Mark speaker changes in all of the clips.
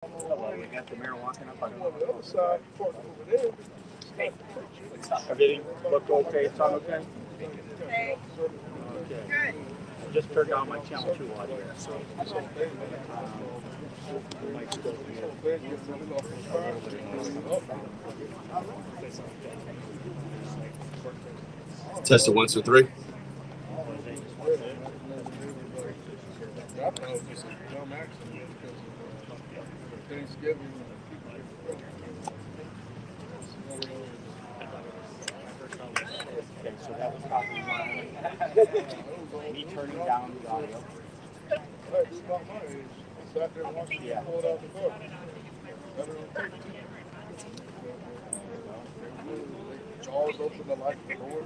Speaker 1: Hello, we got the mayor walking up on
Speaker 2: the other side, parked over there.
Speaker 1: Hey, everything look okay? Sound okay?
Speaker 2: Hey.
Speaker 1: Okay.
Speaker 2: Good.
Speaker 1: I just turned down my channel 2 audio. Might still be
Speaker 3: Test it 1, 2, 3.
Speaker 2: I thought it was just a dumb accident because of Thanksgiving.
Speaker 1: Okay, so that was probably me turning down the audio.
Speaker 2: Hey, it's not my age. I sat there watching you pull it out the book. Better on tape. Jaws open the light door.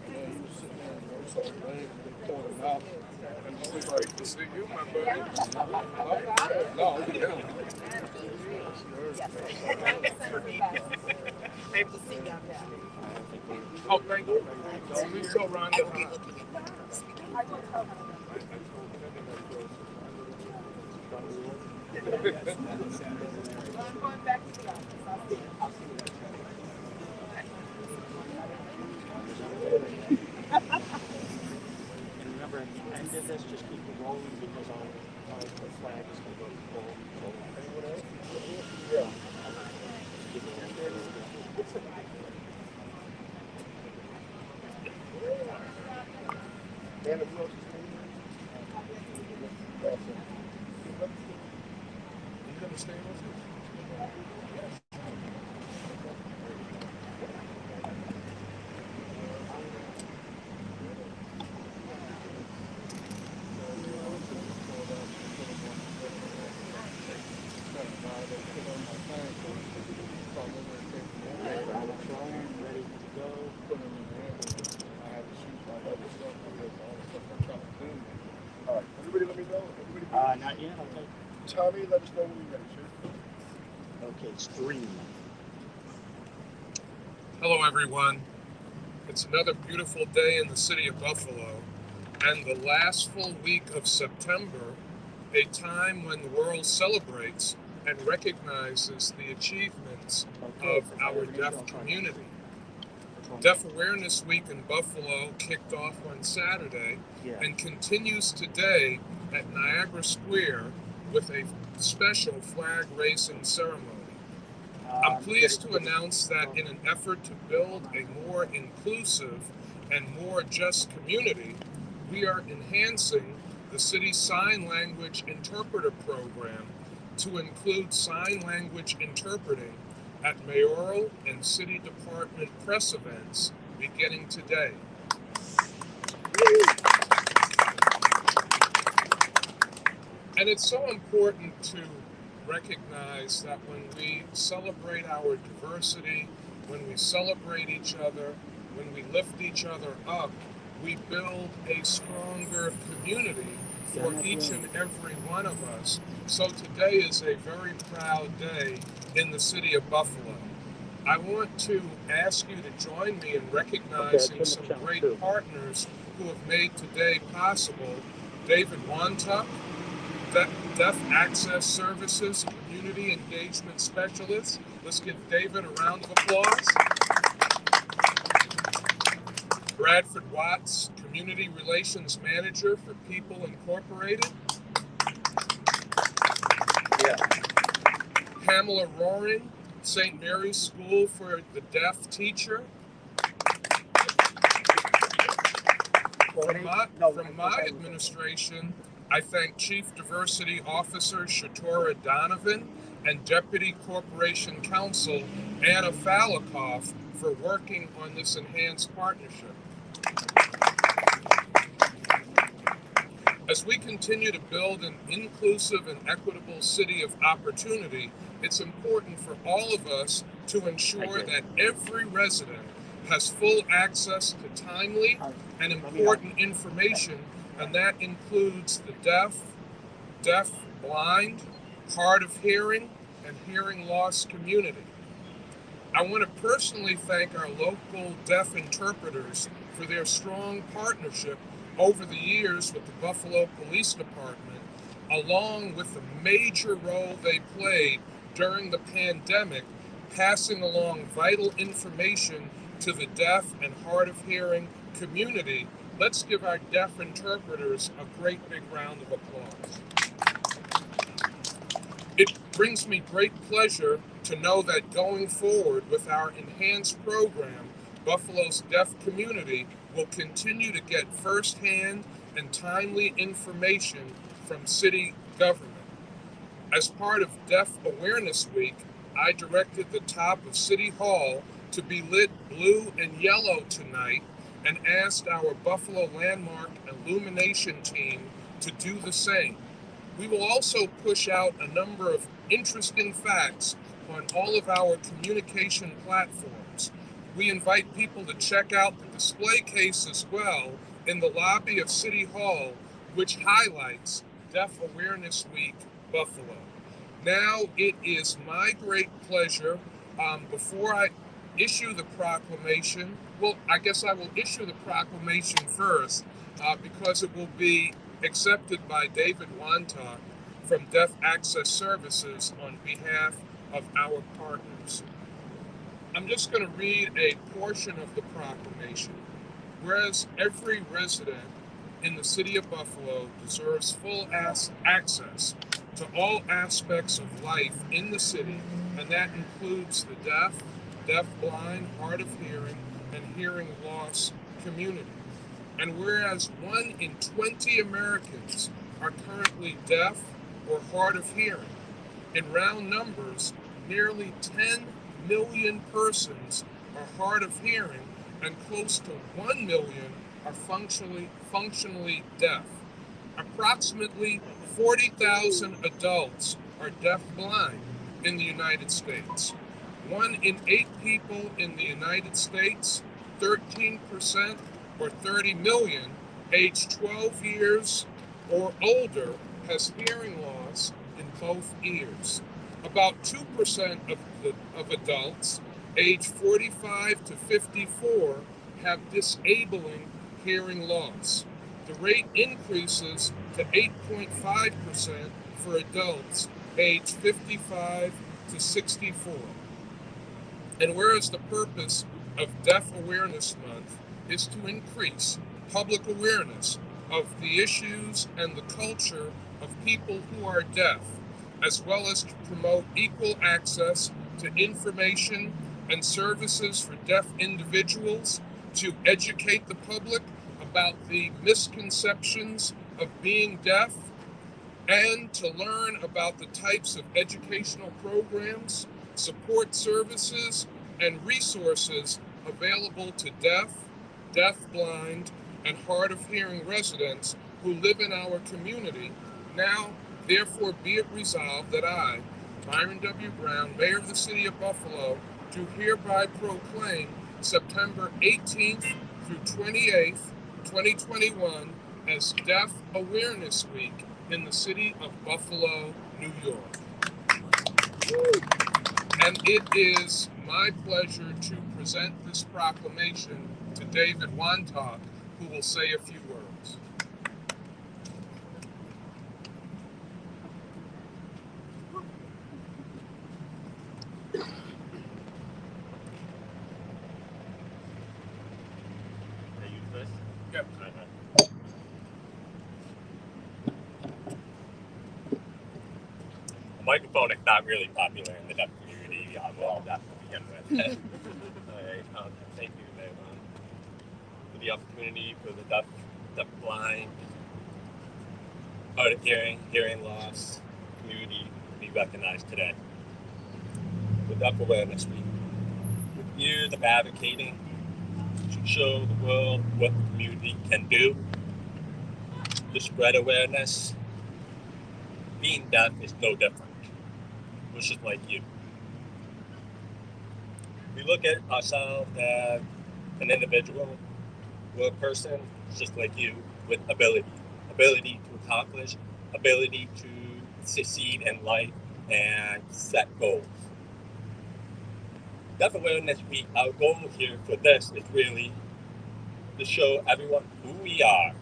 Speaker 2: And then he was sitting there and there was some leg and they pulled him out. And he was like, to see you, my buddy. No, yeah.
Speaker 4: Able to see down there.
Speaker 2: Oh, thank you. Don't be so Rhonda.
Speaker 4: I'm going back to the office. I'll see you.
Speaker 1: And remember, at the end of this, just keep it rolling because our flag is going to go full.
Speaker 2: Yeah. And the closest thing is you gonna stay with us?
Speaker 1: Ready to go.
Speaker 2: All right, everybody let me know.
Speaker 1: Not yet. Okay.
Speaker 2: Tommy, let us know when you're ready, sir.
Speaker 1: Okay, stream.
Speaker 5: Hello, everyone. It's another beautiful day in the city of Buffalo, and the last full week of September, a time when the world celebrates and recognizes the achievements of our deaf community. Deaf Awareness Week in Buffalo kicked off on Saturday and continues today at Niagara Square with a special flag raising ceremony. I'm pleased to announce that in an effort to build a more inclusive and more just community, we are enhancing the city's sign language interpreter program to include sign language interpreting at mayoral and city department press events beginning today. And it's so important to recognize that when we celebrate our diversity, when we celebrate each other, when we lift each other up, we build a stronger community for each and every one of us. So today is a very proud day in the city of Buffalo. I want to ask you to join me in recognizing some great partners who have made today possible. David Wantuck, Deaf Access Services Community Engagement Specialist. Let's give David a round of applause. Bradford Watts, Community Relations Manager for People Incorporated. Pamela Roaring, St. Mary's School for the Deaf teacher. From my administration, I thank Chief Diversity Officer Shatora Donovan and Deputy Corporation Counsel Anna Falikoff for working on this enhanced partnership. As we continue to build an inclusive and equitable city of opportunity, it's important for all of us to ensure that every resident has full access to timely and important information, and that includes the deaf, blind, hard of hearing, and hearing loss community. I want to personally thank our local deaf interpreters for their strong partnership over the years with the Buffalo Police Department along with the major role they played during the pandemic, passing along vital information to the deaf and hard of hearing community. Let's give our deaf interpreters a great big round of applause. It brings me great pleasure to know that going forward with our enhanced program, Buffalo's deaf community will continue to get firsthand and timely information from city government. As part of Deaf Awareness Week, I directed the top of City Hall to be lit blue and yellow tonight and asked our Buffalo Landmark Illumination team to do the same. We will also push out a number of interesting facts on all of our communication platforms. We invite people to check out the display case as well in the lobby of City Hall, which highlights Deaf Awareness Week Buffalo. Now it is my great pleasure, before I issue the proclamation, well, I guess I will issue the proclamation first because it will be accepted by David Wantock from Deaf Access Services on behalf of our partners. I'm just going to read a portion of the proclamation. Whereas every resident in the city of Buffalo deserves full access to all aspects of life in the city, and that includes the deaf, deafblind, hard of hearing, and hearing loss community. And whereas 1 in 20 Americans are currently deaf or hard of hearing, in round numbers, nearly 10 million persons are hard of hearing and close to 1 million are functionally deaf. Approximately 40,000 adults are deafblind in the United States. 1 in 8 people in the United States, 13% or 30 million, aged 12 years or older, has hearing loss in both ears. About 2% of adults aged 45 to 54 have disabling hearing loss. The rate increases to 8.5% for adults aged 55 to 64. And whereas the purpose of Deaf Awareness Month is to increase public awareness of the issues and the culture of people who are deaf, as well as to promote equal access to information and services for deaf individuals, to educate the public about the misconceptions of being deaf, and to learn about the types of educational programs, support services, and resources available to deaf, deafblind, and hard of hearing residents who live in our community. Now, therefore, be it resolved that I, Byron W. Brown, Mayor of the City of Buffalo, do hereby proclaim September 18th through 28th, 2021 as Deaf Awareness Week in the city of Buffalo, New York. And it is my pleasure to present this proclamation to David Wantock, who will say a few words. Yep.
Speaker 6: A microphone is not really popular in the deaf community. We're all deaf to begin with. All right, thank you, Mayor, for the opportunity for the deafblind, hard of hearing, hearing loss community to be recognized today. The Deaf Awareness Week. With years of advocating to show the world what the community can do to spread awareness. Being deaf is no different. We're just like you. We look at ourselves as an individual. We're a person just like you with ability to accomplish, ability to succeed in life and set goals. Deaf Awareness Week, our goal here for this is really to show everyone who we are,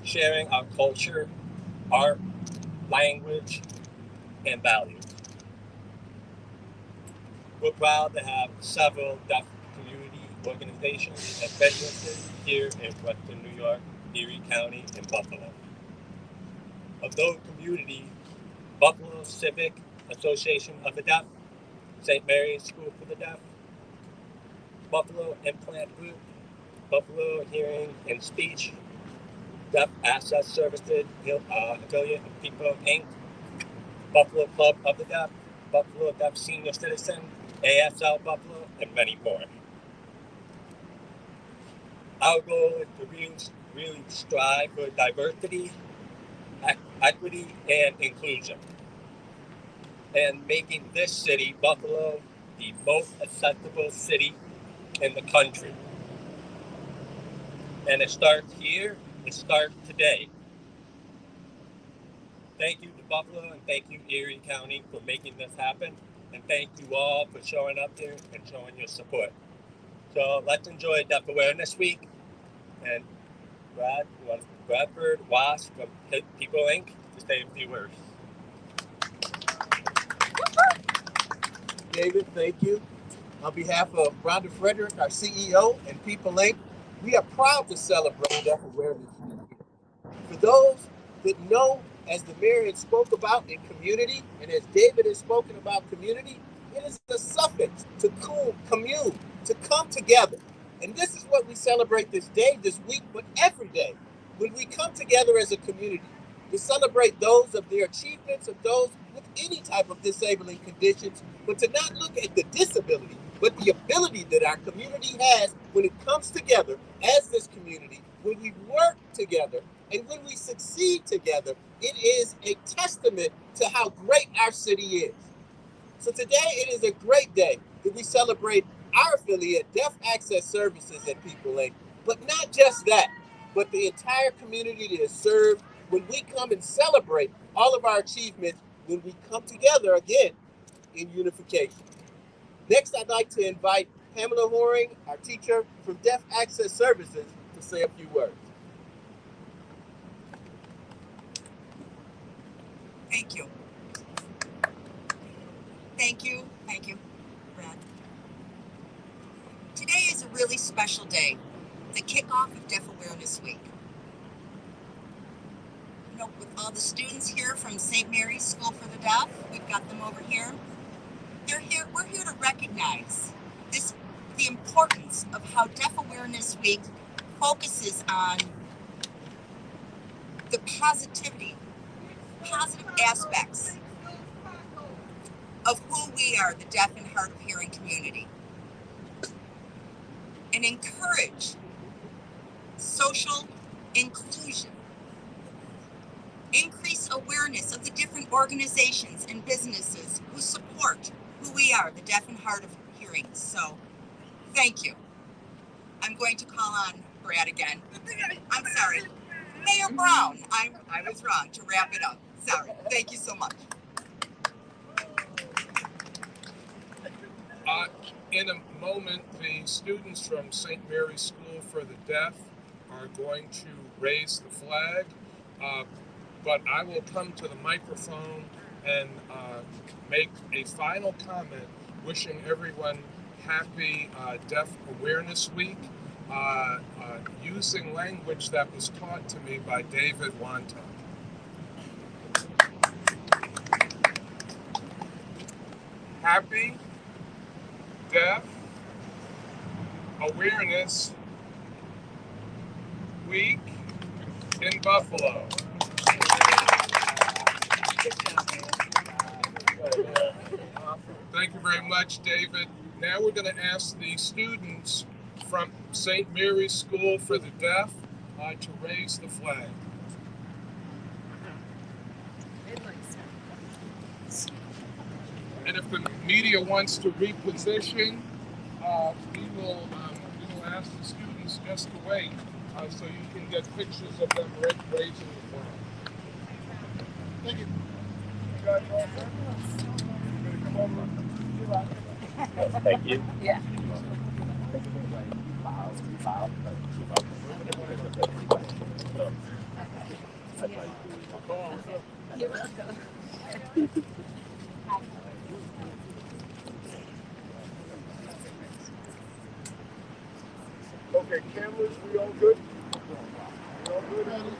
Speaker 6: sharing our culture, art, language, and values. We're proud to have several deaf community organizations and businesses here in Western New York, Erie County, and Buffalo. Of those communities, Buffalo Civic Association of the Deaf, St. Mary's School for the Deaf, Buffalo Implant Group, Buffalo Hearing and Speech, Deaf Access Services Affiliate of People Inc., Buffalo Club of the Deaf, Buffalo Deaf Senior Citizen, ASL Buffalo, and many more. Our goal is to really strive for diversity, equity, and inclusion, and making this city, Buffalo, the most accessible city in the country. And it starts here, it starts today. Thank you to Buffalo and thank you Erie County for making this happen. And thank you all for showing up here and showing your support. So let's enjoy Deaf Awareness Week. And Bradford Wasp from People Inc. to say a few words.
Speaker 7: David, thank you. On behalf of Rhonda Frederick, our CEO, and People Inc., we are proud to celebrate Deaf Awareness Week. For those that know, as the mayor had spoke about in community, and as David has spoken about community, it is a suffix to commune, to come together. And this is what we celebrate this day, this week, but every day, when we come together as a community to celebrate those of their achievements, of those with any type of disabling conditions, but to not look at the disability, but the ability that our community has when it comes together as this community, when we work together, and when we succeed together. It is a testament to how great our city is. So today it is a great day that we celebrate our affiliate, Deaf Access Services at People Inc. But not just that, but the entire community that is served when we come and celebrate all of our achievements, when we come together again in unification. Next, I'd like to invite Pamela Horing, our teacher from Deaf Access Services, to say a few words.
Speaker 8: Thank you. Thank you, Brad. Today is a really special day, the kickoff of Deaf Awareness Week. You know, with all the students here from St. Mary's School for the Deaf, we've got them over here. We're here to recognize the importance of how Deaf Awareness Week focuses on the positive aspects of who we are, the deaf and hard of hearing community, and encourage social inclusion, increase awareness of the different organizations and businesses who support who we are, the deaf and hard of hearing. So thank you. I'm going to call on Brad again. I'm sorry. Mayor Brown, I was wrong to wrap it up. Sorry. Thank you so much.
Speaker 5: In a moment, the students from St. Mary's School for the Deaf are going to raise the flag, but I will come to the microphone and make a final comment wishing everyone happy Deaf Awareness Week, using language that was taught to me by David Wanta. Happy Deaf Awareness Week in Buffalo. Thank you very much, David. Now we're going to ask the students from St. Mary's School for the Deaf to raise the flag. And if the media wants to reposition, we will ask the students just to wait so you can get pictures of them raising the flag.
Speaker 2: Thank you. You guys all set? You ready to come over?
Speaker 6: Thank you.
Speaker 8: Yeah.
Speaker 2: call.
Speaker 4: You're welcome.
Speaker 2: Okay, cameras, we all good? We all good, Annie?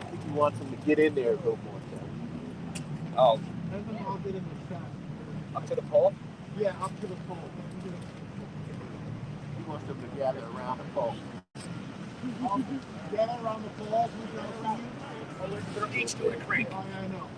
Speaker 7: I think he wants him to get in there a little more.
Speaker 6: Oh,
Speaker 2: And then I'll get in the shot.
Speaker 6: up to the pole?
Speaker 2: Yeah, up to the pole.
Speaker 7: He wants them to gather around the pole.
Speaker 2: Gather around the pole, we gather around you.
Speaker 6: They're each doing a crane.
Speaker 2: Oh, yeah, I know.